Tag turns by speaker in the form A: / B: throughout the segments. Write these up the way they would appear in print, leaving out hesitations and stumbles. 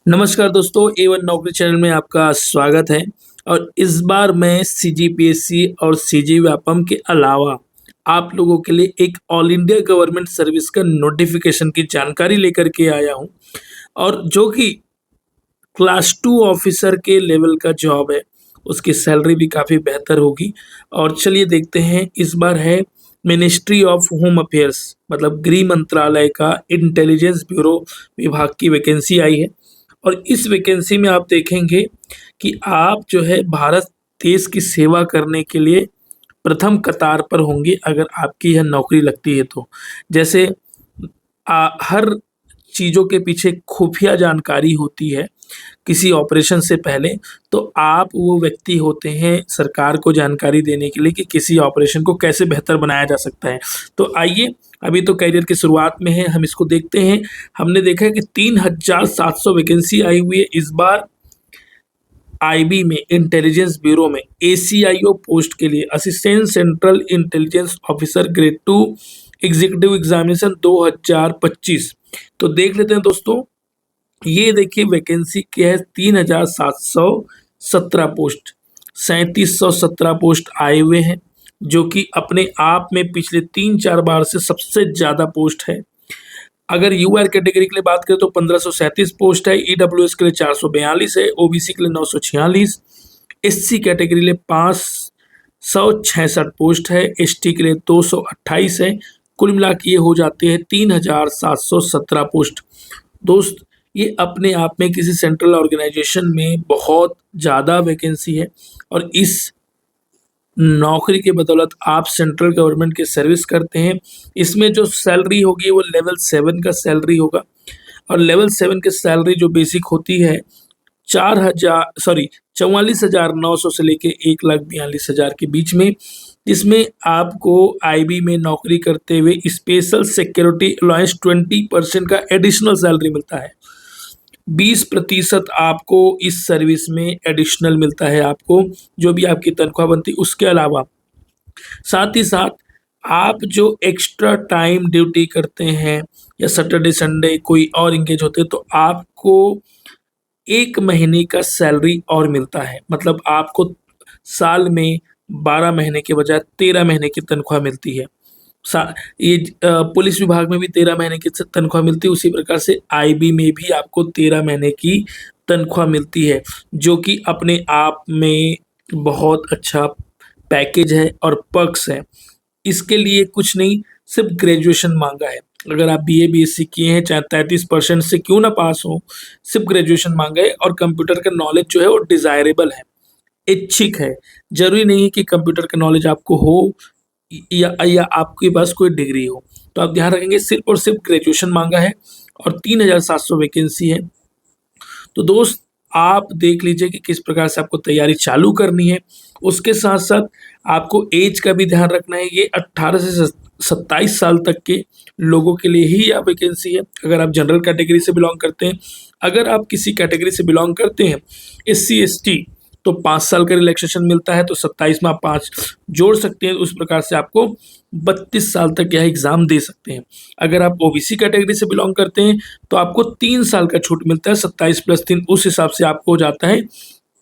A: नमस्कार दोस्तों, A1 नौकरी चैनल में आपका स्वागत है। और इस बार मैं सीजीपीएससी और सीजी व्यापम के अलावा आप लोगों के लिए एक ऑल इंडिया गवर्नमेंट सर्विस का नोटिफिकेशन की जानकारी लेकर के आया हूं, और जो कि क्लास 2 ऑफिसर के लेवल का जॉब है। उसकी सैलरी भी काफ़ी बेहतर होगी। और चलिए देखते हैं, इस बार है मिनिस्ट्री ऑफ होम अफेयर्स, मतलब गृह मंत्रालय का इंटेलिजेंस ब्यूरो विभाग की वैकेंसी आई है। और इस वैकेंसी में आप देखेंगे कि आप जो है भारत देश की सेवा करने के लिए प्रथम कतार पर होंगे, अगर आपकी यह नौकरी लगती है तो। जैसे हर चीज़ों के पीछे खुफिया जानकारी होती है किसी ऑपरेशन से पहले, तो आप वो व्यक्ति होते हैं सरकार को जानकारी देने के लिए कि किसी ऑपरेशन को कैसे बेहतर बनाया जा सकता है। तो आइए, अभी तो करियर की शुरुआत में है, हम इसको देखते हैं। हमने देखा है कि 3700 वैकेंसी आई हुई है इस बार आईबी में, इंटेलिजेंस ब्यूरो में, एसीआईओ पोस्ट के लिए, assistant central intelligence officer grade 2 executive examination 2025। तो देख लेते हैं दोस्तों। ये देखिए वैकेंसी क्या है, 3717 पोस्ट, 3717 पोस्ट आए हुए हैं, जो कि अपने आप में पिछले 3-4 बार से सबसे ज़्यादा पोस्ट है। अगर यूआर कैटेगरी के लिए बात करें तो 1537 पोस्ट है, ईडब्ल्यूएस के लिए 442 है, ओबीसी के लिए 946, एससी कैटेगरी के लिए 566 पोस्ट है, एसटी के लिए 228 है। कुल मिला के ये हो जाते हैं 3717 पोस्ट। दोस्त, ये अपने आप में किसी सेंट्रल ऑर्गेनाइजेशन में बहुत ज़्यादा वैकेंसी है, और इस नौकरी के बदौलत आप सेंट्रल गवर्नमेंट की सर्विस करते हैं। इसमें जो सैलरी होगी वो लेवल 7 का सैलरी होगा, और लेवल 7 की सैलरी जो बेसिक होती है 44,900 से लेके 1,42,000 के बीच में, जिसमें आपको आईबी में नौकरी करते हुए स्पेशल सिक्योरिटी अलाउंस 20% का एडिशनल सैलरी मिलता है। 20% आपको इस सर्विस में एडिशनल मिलता है, आपको जो भी आपकी तनख्वाह बनती है उसके अलावा। साथ ही साथ आप जो एक्स्ट्रा टाइम ड्यूटी करते हैं या सैटरडे संडे कोई और इंगेज होते हैं, तो आपको 1 महीने का सैलरी और मिलता है। मतलब आपको साल में 12 महीने के बजाय 13 महीने की तनख्वाह मिलती है। ये पुलिस विभाग में भी 13 महीने की तनख्वाह मिलती है, उसी प्रकार से आईबी में भी आपको 13 महीने की तनख्वाह मिलती है, जो कि अपने आप में बहुत अच्छा पैकेज है और पर्क्स है। इसके लिए कुछ नहीं, सिर्फ ग्रेजुएशन मांगा है। अगर आप बीए बीएससी किए हैं, चाहे 33% से क्यों ना पास हो, सिर्फ ग्रेजुएशन मांगा है। और कंप्यूटर का नॉलेज जो है वो डिजायरेबल है, इच्छिक है। जरूरी नहीं है कि कंप्यूटर का नॉलेज आपको हो या आपके पास कोई डिग्री हो। तो आप ध्यान रखेंगे, सिर्फ और सिर्फ ग्रेजुएशन मांगा है, और 3700 वैकेंसी है। तो दोस्त, आप देख लीजिए कि किस प्रकार से आपको तैयारी चालू करनी है। उसके साथ साथ आपको एज का भी ध्यान रखना है। ये 18 से 27 साल तक के लोगों के लिए ही यह वैकेंसी है, अगर आप जनरल कैटेगरी से बिलोंग करते हैं। अगर आप किसी कैटेगरी से बिलोंग करते हैं, एससी एसटी, तो 5 साल का रिलैक्सेशन मिलता है, तो 27 में आप 5 जोड़ सकते हैं। उस प्रकार से आपको 32 साल तक यह एग्ज़ाम दे सकते हैं। अगर आप ओबीसी कैटेगरी से बिलोंग करते हैं, तो आपको 3 साल का छूट मिलता है, 27 + 3, उस हिसाब से आपको हो जाता है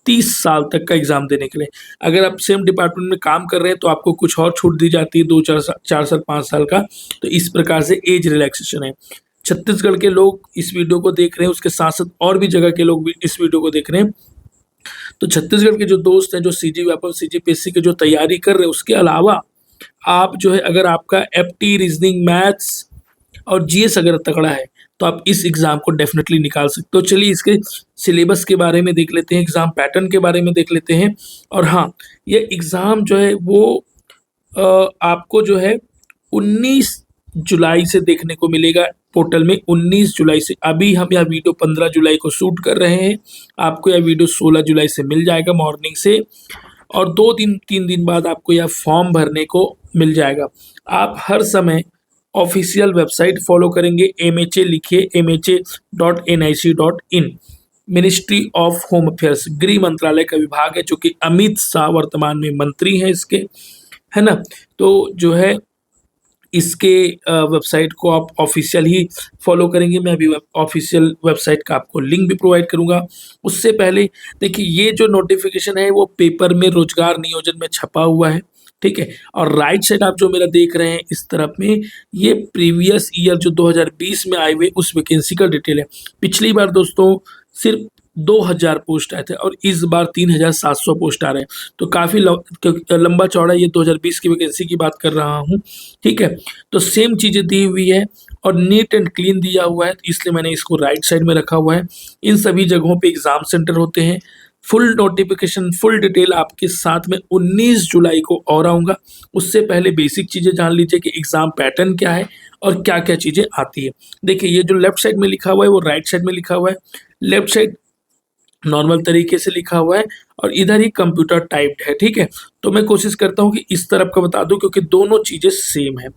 A: 30 साल तक का एग्ज़ाम देने के लिए। अगर आप सेम डिपार्टमेंट में काम कर रहे हैं, तो आपको कुछ और छूट दी जाती है, 2-4 साल 5 साल का। तो इस प्रकार से एज रिलैक्सेशन है। छत्तीसगढ़ के लोग इस वीडियो को देख रहे हैं, उसके साथ साथ और भी जगह के लोग भी इस वीडियो को देख रहे हैं। तो छत्तीसगढ़ के जो दोस्त हैं, जो सीजी व्यापम सीजीपीएससी की जो तैयारी कर रहे हैं, उसके अलावा आप जो है, अगर आपका एफटी, रीजनिंग, मैथ्स और जीएस अगर तगड़ा है, तो आप इस एग्ज़ाम को डेफिनेटली निकाल सकते हो। चलिए इसके सिलेबस के बारे में देख लेते हैं, एग्ज़ाम पैटर्न के बारे में देख लेते हैं। और हाँ, ये एग्ज़ाम जो है वो आपको जो है 19 जुलाई से देखने को मिलेगा पोर्टल में। 19 जुलाई से, अभी हम यह वीडियो 15 जुलाई को शूट कर रहे हैं, आपको यह वीडियो 16 जुलाई से मिल जाएगा मॉर्निंग से, और 2-3 दिन बाद आपको यह फॉर्म भरने को मिल जाएगा। आप हर समय ऑफिशियल वेबसाइट फॉलो करेंगे, MHA लिखिए, mha.nic.in, ministry of home affairs, गृह मंत्रालय का विभाग है, जो कि अमित शाह वर्तमान में मंत्री हैं इसके, है ना। तो जो है इसके वेबसाइट को आप ऑफिशियल ही फॉलो करेंगे। मैं अभी ऑफिशियल वेबसाइट का आपको लिंक भी प्रोवाइड करूँगा। उससे पहले देखिए, ये जो नोटिफिकेशन है वो पेपर में रोजगार नियोजन में छपा हुआ है, ठीक है। और राइट साइड आप जो मेरा देख रहे हैं इस तरफ में, ये प्रीवियस ईयर जो 2020 में आए हुए उस वैकेंसी का डिटेल है। पिछली बार दोस्तों सिर्फ 2000 पोस्ट आए थे और इस बार 3700 पोस्ट आ रहे हैं, तो काफ़ी लंबा चौड़ा ये 2020 की वैकेंसी की बात कर रहा हूँ, ठीक है। तो सेम चीज़ें दी हुई है और नीट एंड क्लीन दिया हुआ है, इसलिए मैंने इसको राइट साइड में रखा हुआ है। इन सभी जगहों पे एग्ज़ाम सेंटर होते हैं। फुल नोटिफिकेशन, फुल डिटेल आपके साथ में 19 जुलाई को और आऊँगा। उससे पहले बेसिक चीज़ें जान लीजिए कि एग्ज़ाम पैटर्न क्या है और क्या-क्या चीज़ें आती है। देखिए, ये जो लेफ्ट साइड में लिखा हुआ है वो राइट साइड में लिखा हुआ है। लेफ्ट साइड नॉर्मल तरीके से लिखा हुआ है और इधर ही कंप्यूटर टाइप्ड है, ठीक है। तो मैं कोशिश करता हूँ कि इस तरफ का बता दूं क्योंकि दोनों चीज़ें सेम है।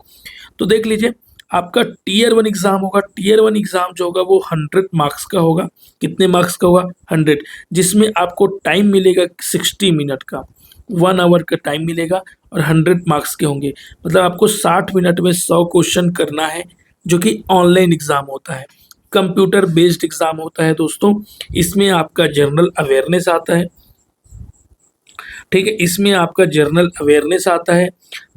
A: तो देख लीजिए, आपका टीयर 1 एग्ज़ाम होगा। टीयर 1 एग्ज़ाम जो होगा वो 100 मार्क्स का होगा। कितने मार्क्स का होगा? 100, जिसमें आपको टाइम मिलेगा 60 मिनट का, 1 आवर का टाइम मिलेगा और 100 मार्क्स के होंगे। मतलब आपको 60 मिनट में 100 क्वेश्चन करना है, जो कि ऑनलाइन एग्ज़ाम होता है, कंप्यूटर बेस्ड एग्ज़ाम होता है दोस्तों। इसमें आपका जनरल अवेयरनेस आता है, ठीक है। इसमें आपका जनरल अवेयरनेस आता है,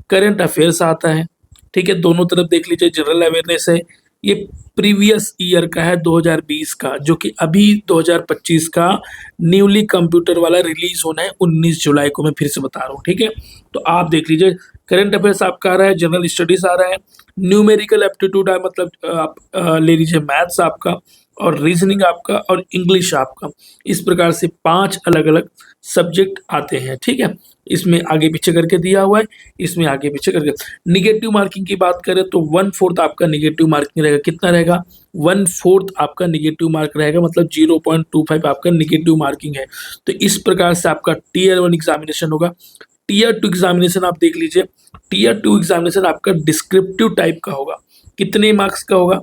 A: करंट अफेयर्स आता है, ठीक है। दोनों तरफ देख लीजिए, जनरल अवेयरनेस है। ये प्रीवियस ईयर का है 2020 का, जो कि अभी 2025 का न्यूली कंप्यूटर वाला रिलीज होना है 19 जुलाई को, मैं फिर से बता रहा हूँ, ठीक है। तो आप देख लीजिए, करंट अफेयर्स आपका आ रहा है, जनरल स्टडीज आ रहा है, न्यूमेरिकल एप्टीट्यूड है, मतलब आप ले लीजिए मैथ्स आपका, और रीजनिंग आपका, और इंग्लिश आपका। इस प्रकार से 5 अलग अलग सब्जेक्ट आते हैं, ठीक है। इसमें आगे पीछे करके दिया हुआ है, इसमें आगे पीछे करके। निगेटिव मार्किंग की बात करें तो 1/4 आपका निगेटिव मार्किंग रहेगा। कितना रहेगा? 1/4 आपका निगेटिव मार्क रहेगा, मतलब 0.25 आपका निगेटिव मार्किंग है। तो इस प्रकार से आपका टीयर 1 एग्जामिनेशन होगा। टीयर 2 एग्जामिनेशन आप देख लीजिए। टीयर 2 एग्जामिनेशन आपका डिस्क्रिप्टिव टाइप का होगा। कितने मार्क्स का होगा?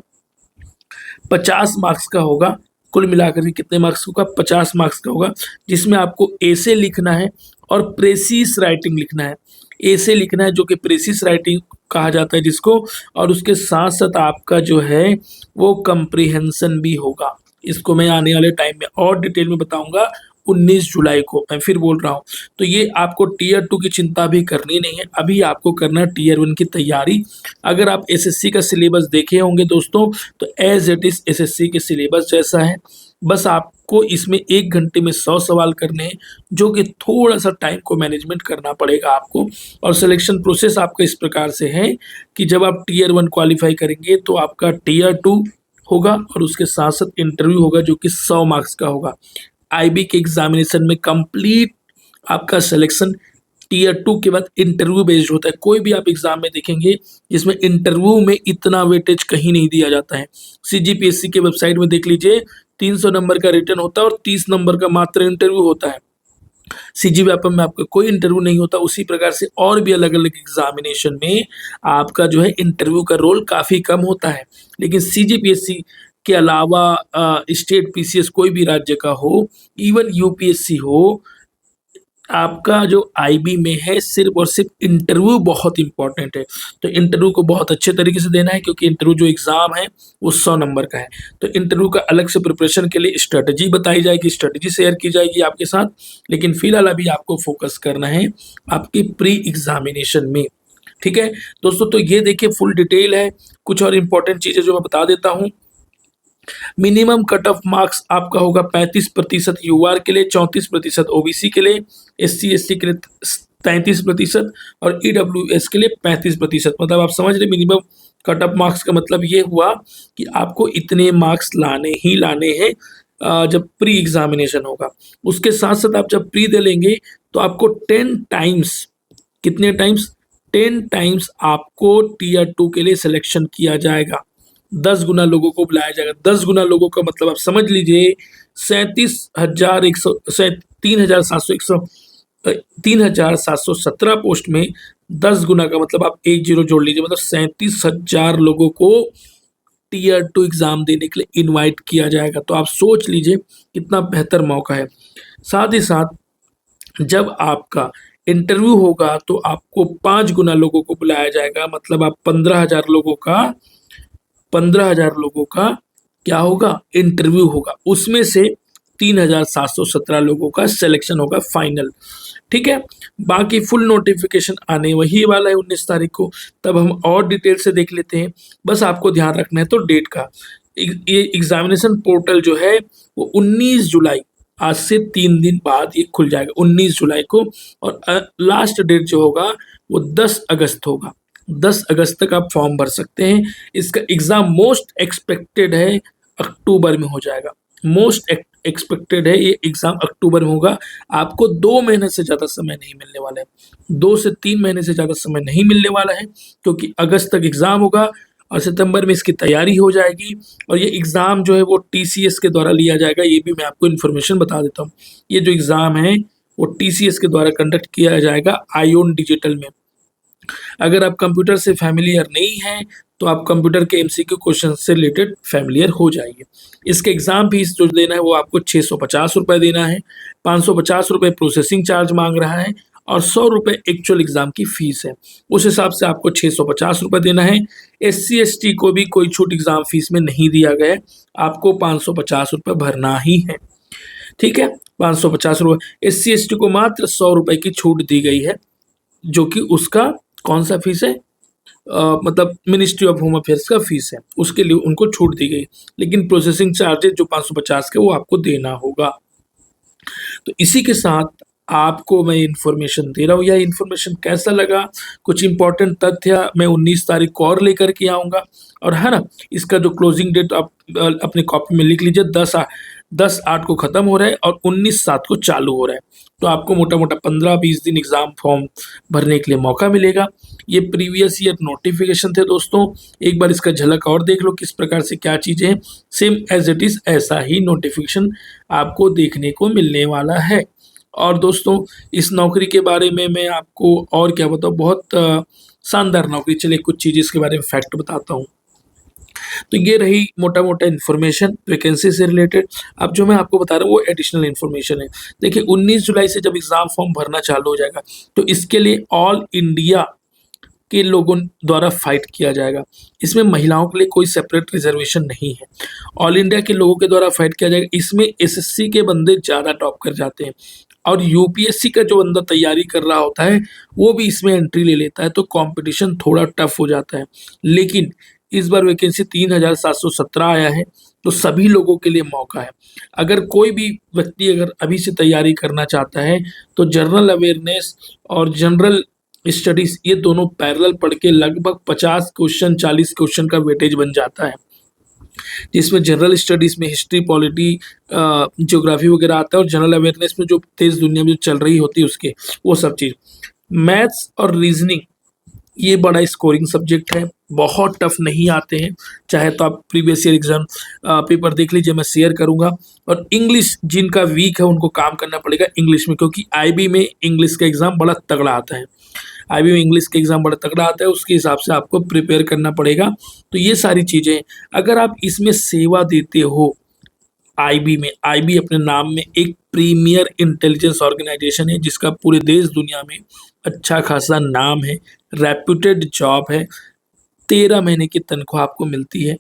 A: 50 मार्क्स का होगा। कुल मिलाकर के कितने मार्क्स का होगा? 50 मार्क्स का होगा, जिसमें आपको ऐसे लिखना है और प्रेसिस राइटिंग लिखना है। ऐसे लिखना है, जो कि प्रेसिस राइटिंग कहा जाता है जिसको, और उसके साथ साथ आपका जो है वो कंप्रीहेंशन भी होगा। इसको मैं आने वाले टाइम में और डिटेल में बताऊंगा, 19 जुलाई को, मैं फिर बोल रहा हूँ। तो ये आपको टीयर 2 की चिंता भी करनी नहीं है, अभी आपको करना है टीयर 1 की तैयारी। अगर आप एसएससी का सिलेबस देखे होंगे दोस्तों, तो एज इट इज एसएससी के सिलेबस जैसा है। बस आपको इसमें 1 घंटे में 100 सवाल करने हैं, जो कि थोड़ा सा टाइम को मैनेजमेंट करना पड़ेगा आपको। और सिलेक्शन प्रोसेस आपका इस प्रकार से है कि जब आप टीयर 1 क्वालिफाई करेंगे तो आपका टीयर 2 होगा और उसके साथ साथ इंटरव्यू होगा, जो कि 100 मार्क्स का होगा। आईबी के एग्जामिनेशन में कंप्लीट आपका सिलेक्शन टीयर 2 के बाद इंटरव्यू बेस्ड होता है। कोई भी आप एग्जाम में देखेंगे जिसमें इंटरव्यू में इतना वेटेज कहीं नहीं दिया जाता है। सीजीपीएससी के वेबसाइट में देख लीजिए, 300 नंबर का रिटर्न होता है और 30 नंबर का मात्र इंटरव्यू होता है। सीजी व्यापम में आपका कोई इंटरव्यू नहीं होता। उसी प्रकार से और भी अलग अलग एग्जामिनेशन में आपका जो है इंटरव्यू का रोल काफ़ी कम होता है। लेकिन सीजीपीएससी के अलावा स्टेट पीसीएस कोई भी राज्य का हो, इवन यूपीएससी हो, आपका जो आईबी में है सिर्फ और सिर्फ इंटरव्यू बहुत इंपॉर्टेंट है। तो इंटरव्यू को बहुत अच्छे तरीके से देना है, क्योंकि इंटरव्यू जो एग्ज़ाम है वो 100 नंबर का है। तो इंटरव्यू का अलग से प्रिपरेशन के लिए स्ट्रेटजी बताई जाएगी, स्ट्रेटजी शेयर की जाएगी आपके साथ। लेकिन फिलहाल अभी आपको फोकस करना है आपकी प्री एग्जामिनेशन में, ठीक है दोस्तों। तो ये देखिए फुल डिटेल है। कुछ और इंपॉर्टेंट चीज़ें जो मैं बता देता हूँ। मिनिमम कट ऑफ मार्क्स आपका होगा 35% यूआर के लिए, 34% ओबीसी के लिए, एससी एसटी के लिए 33% और ईडब्ल्यूएस के लिए 35%। मतलब आप समझ रहे, मिनिमम कट ऑफ मार्क्स का मतलब ये हुआ कि आपको इतने मार्क्स लाने ही लाने हैं जब प्री एग्जामिनेशन होगा। उसके साथ साथ आप जब प्री दे लेंगे तो आपको 10 टाइम्स, कितने टाइम्स? 10 टाइम्स आपको टीयर 2 के लिए सिलेक्शन किया जाएगा। 10 गुना लोगों को बुलाया जाएगा। 10 गुना लोगों का मतलब आप समझ लीजिए 371717 पोस्ट में 10 गुना का मतलब आप 1 जीरो जोड़ लीजिए, मतलब 37,000 लोगों को टीयर 2 एग्जाम देने के लिए इनवाइट किया जाएगा। तो आप सोच लीजिए कितना बेहतर मौका है। साथ ही साथ जब आपका इंटरव्यू होगा तो आपको 5 गुना लोगों को बुलाया जाएगा, मतलब आप 15,000 लोगों का क्या होगा, इंटरव्यू होगा। उसमें से 3,717 लोगों का सिलेक्शन होगा फाइनल। ठीक है, बाकी फुल नोटिफिकेशन आने वही वाला है 19 तारीख को, तब हम और डिटेल से देख लेते हैं। बस आपको ध्यान रखना है तो डेट का, ये एग्जामिनेशन पोर्टल जो है वो 19 जुलाई, आज से 3 दिन बाद ये खुल जाएगा 19 जुलाई को। और लास्ट डेट जो होगा वो 10 अगस्त होगा। 10 अगस्त तक आप फॉर्म भर सकते हैं। इसका एग्जाम मोस्ट एक्सपेक्टेड है अक्टूबर में हो जाएगा। मोस्ट एक्सपेक्टेड है ये एग्जाम अक्टूबर में होगा। आपको 2 महीने से ज़्यादा समय नहीं मिलने वाला है, 2 से 3 महीने से ज़्यादा समय नहीं मिलने वाला है, क्योंकि अगस्त तक एग्जाम होगा और सितंबर में इसकी तैयारी हो जाएगी। और ये एग्ज़ाम जो है वो टीसीएस के द्वारा लिया जाएगा, ये भी मैं आपको इन्फॉर्मेशन बता देता हूँ। ये जो एग्ज़ाम है वो टीसीएस के द्वारा कंडक्ट किया जाएगा आयोन डिजिटल में। अगर आप कंप्यूटर से फैमिलियर नहीं हैं तो आप कंप्यूटर के एमसीक्यू क्वेश्चन से रिलेटेड फैमिलियर हो जाइए। इसके एग्ज़ाम फीस जो देना है वो आपको 650 रुपये देना है। 550 रुपये प्रोसेसिंग चार्ज मांग रहा है और 100 रुपये एक्चुअल एग्ज़ाम की फ़ीस है। उस हिसाब से आपको 650 रुपये देना है। SC ST को भी कोई छूट एग्ज़ाम फीस में नहीं दिया गया है, आपको 550 रुपये भरना ही है। ठीक है, 550 रुपये। SC ST को मात्र 100 रुपये की छूट दी गई है, जो कि उसका कौन सा फीस है, मतलब मिनिस्ट्री ऑफ होम अफेयर्स का फीस है, उसके लिए उनको छूट दी गई। लेकिन प्रोसेसिंग चार्जेस जो 550 के वो आपको देना होगा। तो इसी के साथ आपको मैं इन्फॉर्मेशन दे रहा हूँ। यह इन्फॉर्मेशन कैसा लगा, कुछ इंपॉर्टेंट तथ्य मैं 19 तारीख को और लेकर के आऊँगा। और है ना, इसका जो क्लोजिंग डेट आप अपने कॉपी में लिख लीजिए, 10/8 को ख़त्म हो रहा है और 19/7 को चालू हो रहा है। तो आपको मोटा मोटा 15-20 दिन एग्ज़ाम फॉर्म भरने के लिए मौका मिलेगा। ये प्रीवियस ईयर नोटिफिकेशन थे दोस्तों, एक बार इसका झलक और देख लो किस प्रकार से क्या चीज़ें हैं। सेम एज इट इज़ ऐसा ही नोटिफिकेशन आपको देखने को मिलने वाला है। और दोस्तों, इस नौकरी के बारे में मैं आपको और क्या बताऊँ, बहुत शानदार नौकरी। चलिए कुछ चीज़ इसके बारे में फैक्ट बताता हूँ। तो ये रही मोटा मोटा इन्फॉर्मेशन वैकेंसी से रिलेटेड। अब जो मैं आपको बता रहा हूँ वो एडिशनल इन्फॉर्मेशन है। देखिए 19 जुलाई से जब एग्ज़ाम फॉर्म भरना चालू हो जाएगा तो इसके लिए ऑल इंडिया के लोगों द्वारा फाइट किया जाएगा। इसमें महिलाओं के लिए कोई सेपरेट रिजर्वेशन नहीं है, ऑल इंडिया के लोगों के द्वारा फाइट किया जाएगा। इसमें एसएससी के बंदे ज़्यादा टॉप कर जाते हैं और यूपीएससी का जो बंदा तैयारी कर रहा होता है वो भी इसमें एंट्री ले लेता है, तो कंपटीशन थोड़ा टफ हो जाता है। लेकिन इस बार वैकेंसी 3,717 आया है, तो सभी लोगों के लिए मौका है। अगर कोई भी व्यक्ति अगर अभी से तैयारी करना चाहता है तो जनरल अवेयरनेस और जनरल स्टडीज ये दोनों पैरेलल पढ़ के लगभग 50 क्वेश्चन 40 क्वेश्चन का वेटेज बन जाता है, जिसमें जनरल स्टडीज में हिस्ट्री पॉलिटी ज्योग्राफी वगैरह आता है और जनरल अवेयरनेस में जो तेज दुनिया में जो चल रही होती है उसके वो सब चीज़। मैथ्स और रीजनिंग ये बड़ा स्कोरिंग सब्जेक्ट है, बहुत टफ नहीं आते हैं। चाहे तो आप प्रीवियस ईयर एग्जाम पेपर देख लीजिए, मैं शेयर करूंगा। और इंग्लिश जिनका वीक है उनको काम करना पड़ेगा इंग्लिश में, क्योंकि आईबी में इंग्लिश का एग्ज़ाम बड़ा तगड़ा आता है। आईबी में इंग्लिश का एग्ज़ाम बड़ा तगड़ा आता है, उसके हिसाब से आपको प्रिपेयर करना पड़ेगा। तो ये सारी चीज़ें अगर आप इसमें सेवा देते हो आईबी में, आईबी अपने नाम में एक प्रीमियर इंटेलिजेंस ऑर्गेनाइजेशन है जिसका पूरे देश दुनिया में अच्छा खासा नाम है, रेप्यूटेड जॉब है। 13 महीने की तनख्वाह आपको मिलती है,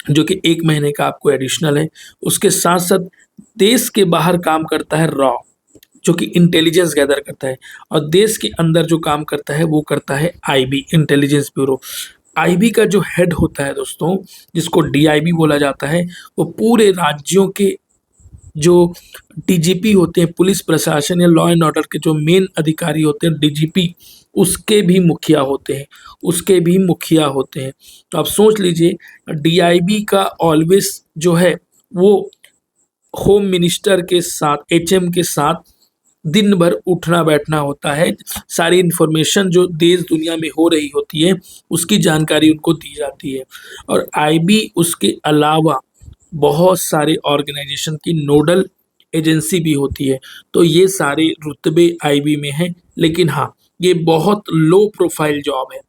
A: जो कि 1 महीने का आपको एडिशनल है। उसके साथ साथ देश के बाहर काम करता है रॉ, जो कि इंटेलिजेंस गैदर करता है, और देश के अंदर जो काम करता है वो करता है आईबी, इंटेलिजेंस ब्यूरो। आईबी का जो हेड होता है दोस्तों, जिसको डीआईबी बोला जाता है, वो पूरे राज्यों के जो डीजीपी होते हैं, पुलिस प्रशासन या लॉ एंड ऑर्डर के जो मेन अधिकारी होते हैं डीजीपी, उसके भी मुखिया होते हैं, उसके भी मुखिया होते हैं। तो आप सोच लीजिए डीआईबी का ऑलवेज जो है वो होम मिनिस्टर के साथ, एचएम के साथ दिन भर उठना बैठना होता है। सारी इन्फॉर्मेशन जो देश दुनिया में हो रही होती है उसकी जानकारी उनको दी जाती है। और आईबी उसके अलावा बहुत सारे ऑर्गेनाइजेशन की नोडल एजेंसी भी होती है। तो ये सारे रुतबे आईबी में हैं, लेकिन हाँ ये बहुत लो प्रोफाइल जॉब है।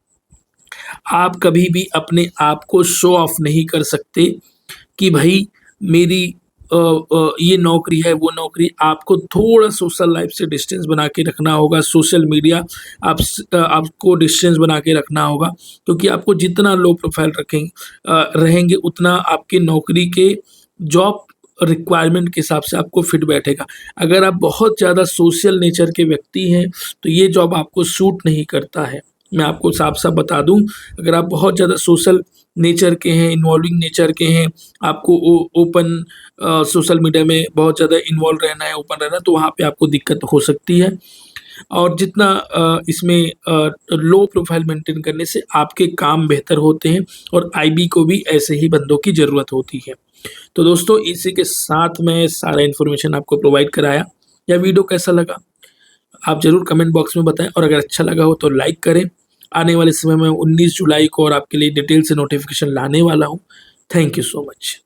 A: आप कभी भी अपने आप को शो ऑफ नहीं कर सकते कि भाई मेरी ये नौकरी है वो नौकरी, आपको थोड़ा सोशल लाइफ से डिस्टेंस बना के रखना होगा, सोशल मीडिया आपको डिस्टेंस बना के रखना होगा, क्योंकि आपको जितना लो प्रोफाइल रहेंगे उतना आपकी नौकरी के जॉब रिक्वायरमेंट के हिसाब से आपको फिट बैठेगा। अगर आप बहुत ज़्यादा सोशल नेचर के व्यक्ति हैं तो ये जॉब आपको सूट नहीं करता है। मैं आपको साफ-साफ बता दूँ, अगर आप बहुत ज़्यादा सोशल नेचर के हैं, इन्वॉल्विंग नेचर के हैं, आपको ओपन सोशल मीडिया में बहुत ज़्यादा इन्वॉल्व रहना है, ओपन रहना है, तो वहाँ पे आपको दिक्कत हो सकती है। और जितना इसमें लो प्रोफाइल मेंटेन करने से आपके काम बेहतर होते हैं और आईबी को भी ऐसे ही बंदों की ज़रूरत होती है। तो दोस्तों इसी के साथ मैं सारा इन्फॉर्मेशन आपको प्रोवाइड कराया। यह वीडियो कैसा लगा? आप ज़रूर कमेंट बॉक्स में बताएँ और अगर अच्छा लगा हो तो लाइक करें। आने वाले समय में 19 जुलाई को और आपके लिए डिटेल से नोटिफ़िकेशन लाने वाला हूँ। Thank you so much.